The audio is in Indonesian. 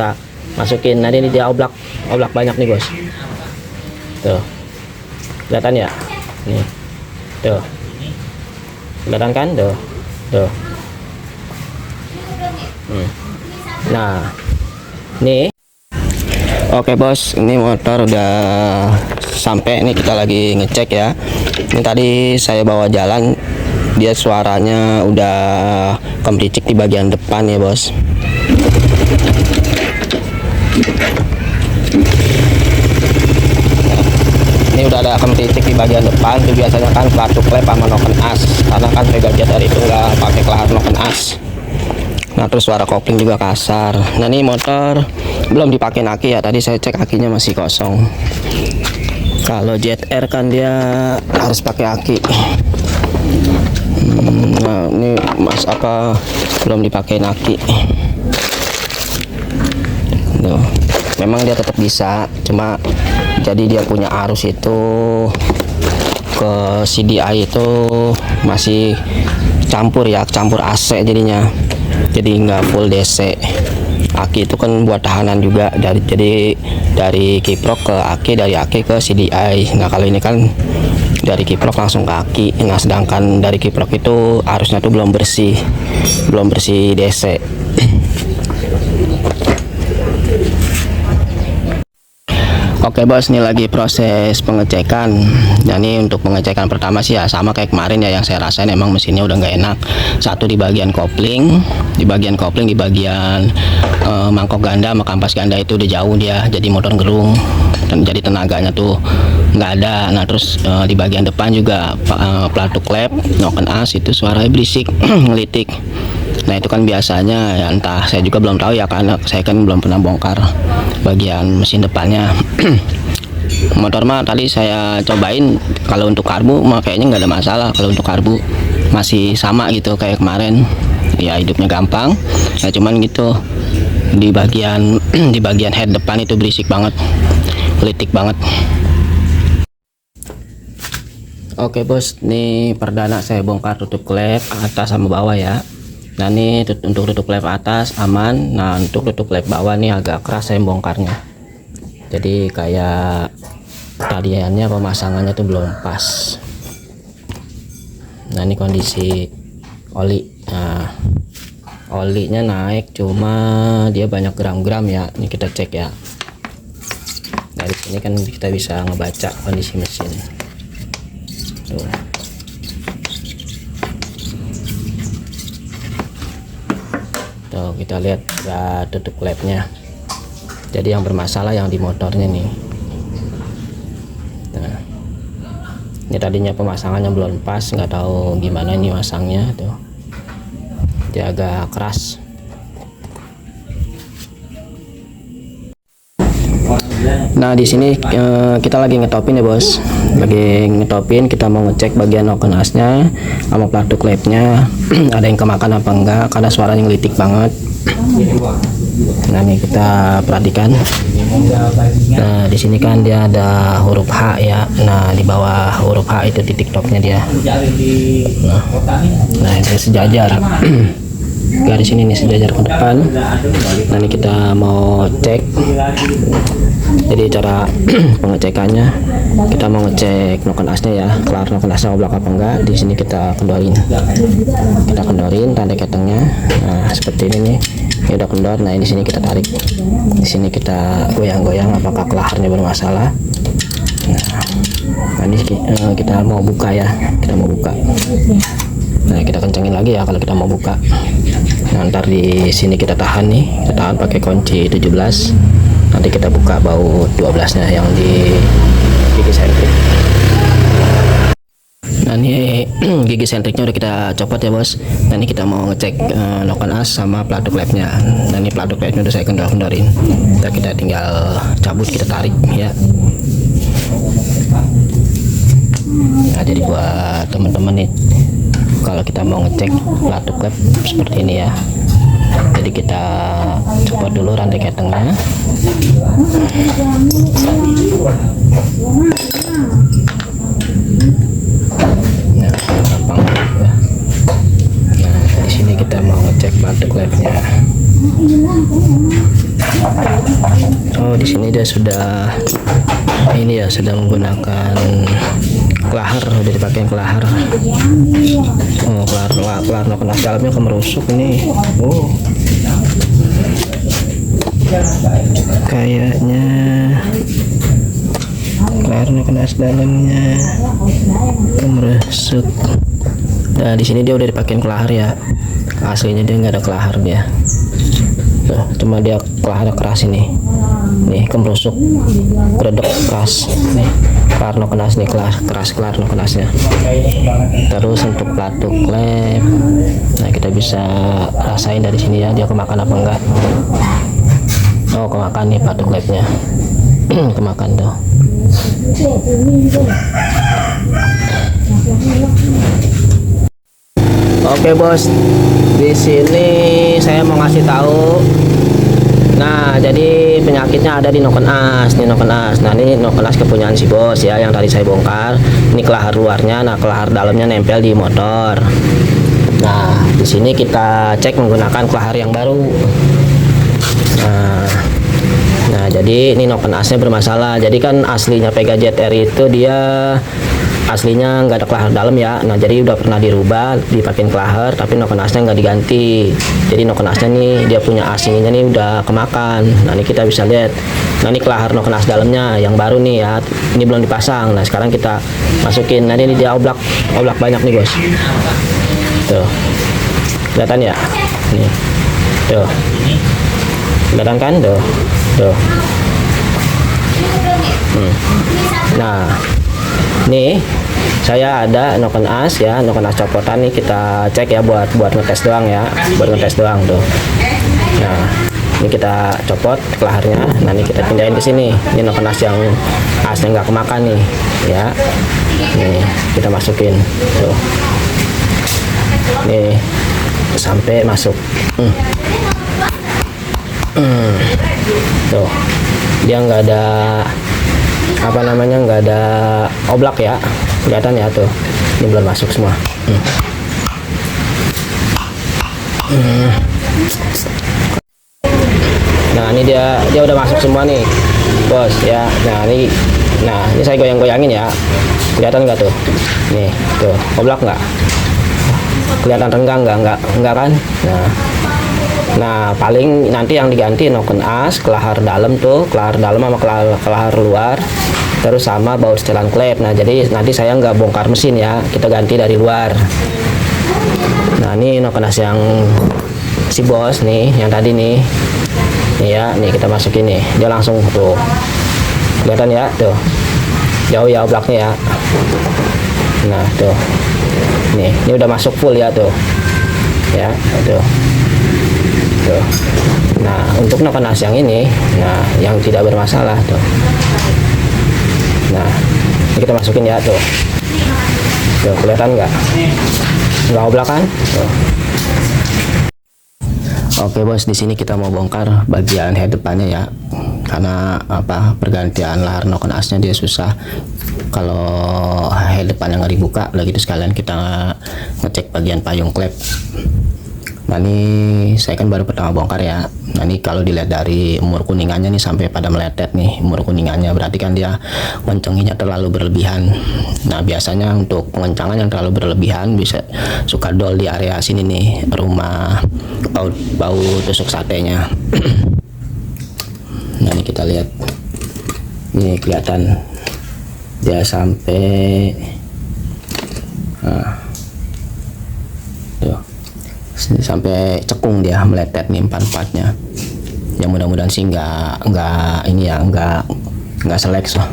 kita masukin. Nah ini dia oblak banyak nih bos, tuh kelihatan ya, nih tuh kelihatan kan, tuh nah nih. Oke bos, ini motor udah sampai nih, kita lagi ngecek ya. Ini tadi saya bawa jalan, dia suaranya udah kemericik di bagian depan ya bos. Ini udah ada kemericik di bagian depan. Itu biasanya kan pelatuk klep sama noken as, karena kan Pegajet itu nggak pakai kelahar noken as. Nah terus suara kopling juga kasar. Nah ini motor belum dipakai aki ya, tadi saya cek akinya masih kosong. Kalau ZR kan dia harus pakai aki. Nah ini mas apa belum dipakai aki. Tuh, memang dia tetap bisa, cuma jadi dia punya arus itu ke CDI itu masih campur ya, campur AC jadinya, jadi nggak full DC. Aki itu kan buat tahanan juga, dari kiprok ke aki, dari aki ke CDI. Nah kalau ini kan dari kiprok langsung ke aki. Nah sedangkan dari kiprok itu arusnya tuh belum bersih DC. Oke bos, ini lagi proses pengecekan. Nah ini untuk pengecekan pertama sih ya sama kayak kemarin ya, yang saya rasain emang mesinnya udah nggak enak. Satu di bagian kopling, di bagian mangkok ganda sama kampas ganda itu udah jauh dia, jadi motor gerung dan jadi tenaganya tuh nggak ada. Nah terus di bagian depan juga pelatuk klep noken as itu suaranya berisik ngelitik. Nah itu kan biasanya ya, entah, saya juga belum tahu ya karena saya kan belum pernah bongkar bagian mesin depannya. Motor mah tadi saya cobain, kalau untuk karbu mah kayaknya nggak ada masalah. Kalau untuk karbu masih sama gitu kayak kemarin ya, hidupnya gampang. Nah cuman gitu di bagian head depan itu berisik banget, politik banget. Oke bos, ini perdana saya bongkar tutup klep atas sama bawah ya. Nah ini untuk tutup klep atas aman. Nah untuk tutup klep bawah nih agak keras saya bongkarnya, jadi kayak tadiannya pemasangannya tuh belum pas. Nah ini kondisi oli. Nah olinya naik, cuma dia banyak gram-gram ya. Ini kita cek ya, dari sini kan kita bisa ngebaca kondisi mesin tuh. Tuh kita lihat ya tutup klepnya, jadi yang bermasalah yang di motornya nih. Nah ini tadinya pemasangannya belum pas, nggak tahu gimana ini masangnya tuh, dia agak keras. Nah di sini kita lagi ngetopin ya bos, lagi ngetopin. Kita mau ngecek bagian noken asnya sama pelatuk klepnya ada yang kemakan apa enggak, karena suaranya ngelitik banget. Nah ini kita perhatikan. Nah di sini kan dia ada huruf H ya. Nah di bawah huruf H itu titik topnya dia. Nah itu sejajar. Garis ini nih sejajar ke depan. Nah ini kita mau cek. Jadi cara pengecekannya, kita mau ngecek noken asnya ya, kelar noken asnya oblak apa enggak. Di sini kita kendorin, tanda ketengnya. Nah seperti ini nih, ini udah kendor. Nah di sini kita tarik, di sini kita goyang-goyang apakah kelaharnya bermasalah. Nah ini kita mau buka ya, kita mau buka. Nah kita kencengin lagi ya kalau kita mau buka. Nah ntar di sini kita tahan nih, kita tahan pakai kunci 17. Nanti kita buka bau 12 nya yang di gigi sentrik. Nah ini gigi sentriknya udah kita copot ya bos. Nah ini kita mau ngecek noken as sama pelatuk klepnya. Nah ini pelatuk klepnya udah saya kendor-kendorin. Kita tinggal cabut, kita tarik ya. Nah jadi buat teman-teman nih, kalau kita mau ngecek pelatuk klep seperti ini ya, jadi kita copot dulu rantai ketengnya. Nah gampang ya. Nah di sini kita mau ngecek pelatuk klepnya. di sini dia sudah ini ya, sudah menggunakan kelahar, udah dipakai kelahar. Oh, kelahar no kena dalamnya kemerusuk ini. Oh, kayaknya kelahar no kena dalamnya kemerusuk. Nah, di sini dia udah dipakein kelahar ya. Aslinya dia nggak ada kelahar dia. Tuh, cuma dia kelahar keras ini. Nih, kemerusuk, redek keras. Nih, kelahar no kenas nih, keras kelahar no kenasnya. Terus untuk pelatuk klep, nah kita bisa rasain dari sini ya, dia kemakan apa enggak. Oh, kemakan nih pelatuk klepnya. Kemakan tuh. Oke bos, di sini saya mau ngasih tahu. Nah, jadi penyakitnya ada di noken as, nih noken as. Nah, ini noken as kepunyaan si bos ya, yang tadi saya bongkar. Ini kelahar luarnya, nah kelahar dalamnya nempel di motor. Nah, di sini kita cek menggunakan kelahar yang baru. Nah, jadi ini noken asnya bermasalah. Jadi kan aslinya Pega ZR itu dia aslinya nggak ada kelahar dalam ya. Nah, jadi udah pernah dirubah, dipakein kelahar, tapi noken asnya nggak diganti. Jadi noken asnya nih, dia punya as ininya nih udah kemakan. Nah, ini kita bisa lihat. Nah, ini kelahar noken as dalamnya yang baru nih ya. Ini belum dipasang. Nah, sekarang kita masukin. Nah, ini dia oblak banyak nih bos. Tuh, kelihatan ya? Nih, tuh, kelihatan kan? Tuh. Nah, nih saya ada noken as ya, noken as copotan nih, kita cek ya buat ngetes doang ya, tuh. Nah, ini kita copot kelaharnya. Nah, ini kita pindahin ke sini. Ini noken as yang asnya nggak kemakan nih ya. Nih kita masukin tuh. Nih sampai masuk. Tuh, dia nggak ada apa namanya, nggak ada oblak ya, kelihatan ya tuh, ini belum masuk semua. Nah, ini dia udah masuk semua nih bos ya. Nah, ini saya goyang-goyangin ya, kelihatan nggak tuh? Nih tuh, oblak nggak? Kelihatan renggang nggak kan? Nah, paling nanti yang diganti noken as, kelahar dalam tuh, kelahar dalam sama kelahar luar, terus sama baut setelan klep. Nah, jadi nanti saya nggak bongkar mesin ya, kita ganti dari luar. Nah, ini noken as yang si bos nih, yang tadi nih ya, nih kita masukin nih, dia langsung tuh, kelihatan ya tuh, jauh ya oblaknya ya. Nah tuh, ini udah masuk full ya tuh ya, tuh. Nah, untuk noken as yang ini, nah yang tidak bermasalah tuh. Nah, ini kita masukin ya tuh. Tuh, kelihatan nggak oblak kan? Tuh. Oke bos, di sini kita mau bongkar bagian head depannya ya. Karena apa, pergantian lahar noken asnya dia susah. Kalau head depannya nggak dibuka, lagi itu sekalian kita ngecek bagian payung klep. Nah, ini saya kan baru pertama bongkar ya. Nah, ini kalau dilihat dari umur kuningannya nih sampai pada meletet nih umur kuningannya, berarti kan dia ngencenginya terlalu berlebihan. Nah, biasanya untuk pengencangan yang terlalu berlebihan bisa suka dol di area sini nih, rumah bau tusuk satenya. Nah, ini kita lihat, ini kelihatan dia sampai tuh, sampai cekung dia, meletet nih empat-empatnya. Ya mudah-mudahan sih nggak ini ya, nggak selek so.